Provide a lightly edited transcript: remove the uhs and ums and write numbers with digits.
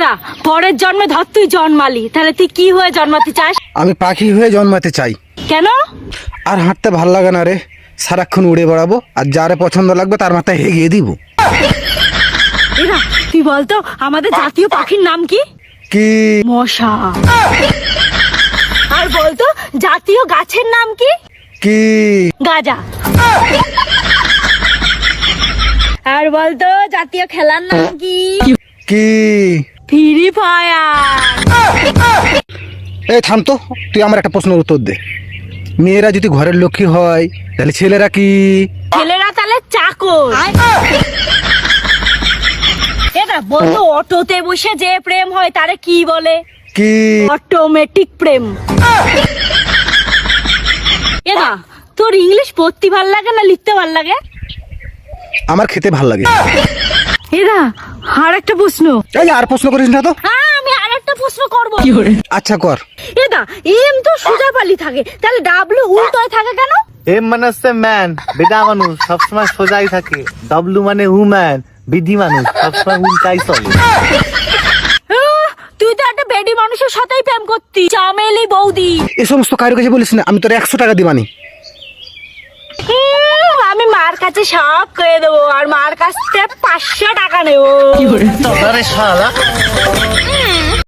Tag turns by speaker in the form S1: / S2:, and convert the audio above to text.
S1: এরা পরের জন্মে ধর তুই জন্মালি, তাহলে তুই কি হয়ে জন্মাতে চাস?
S2: আমি পাখি হয়ে জন্মাতে চাই।
S1: কেন?
S2: আর হাঁটতে ভাল লাগে না রে, সারাক্ষণ উড়ে বেড়াবো আর যারে পছন্দ লাগবে তার মাথায় হেগিয়ে দিব।
S1: এরা তুই বলতো আমাদের জাতীয় পাখির নাম কি?
S2: কি?
S1: মশা। আর বলতো জাতীয় গাছের নাম কি?
S2: কি?
S1: গাজা। আর বলতো জাতীয় খেলার নাম কি?
S2: কি?
S1: Free fire.
S2: এই থাম তো, তুই আমার একটা প্রশ্নের উত্তর দে। মেয়েরা যদি ঘরের লক্ষ্মী হয় তাহলে ছেলেরা কি?
S1: ছেলেরা তাহলে চাকর। এরা বলতো অটোতে বসে যে প্রেম হয় তারে কি বলে?
S2: কি?
S1: অটোমেটিক প্রেম। এরা তোর ইংলিশ পড়তে ভাল লাগে না লিখতে ভাল লাগে?
S2: আমার খেতে ভাল লাগে।
S1: এরা আর একটা প্রশ্ন।
S2: এই আর প্রশ্ন করিস না তো।
S1: হ্যাঁ আমি আর একটা প্রশ্ন করবো।
S2: আচ্ছা কর।
S1: এদা এম তো সোজা পালি থাকে, তাহলে ডাব্লু উল্টোয় থাকে কেন?
S3: এম মানে হচ্ছে ম্যান, বেটা মানুষ সবসময় সোজাই থাকে। ডব্লু মানে উম্যান, বিধি মানুষ সবসময় উল্টাই চলে।
S1: তুই তো একটা বেডি মানুষের সাথেই প্রেম করতি, চামেলি বৌদি।
S2: এ সমস্ত কারো কাছে বলিস না, আমি তোর 100 টাকা দিবানি।
S1: আমি মার কাছে সব করে দেবো, আর মার কাছ থেকে 500 টাকা নেবো।
S3: আরে শালা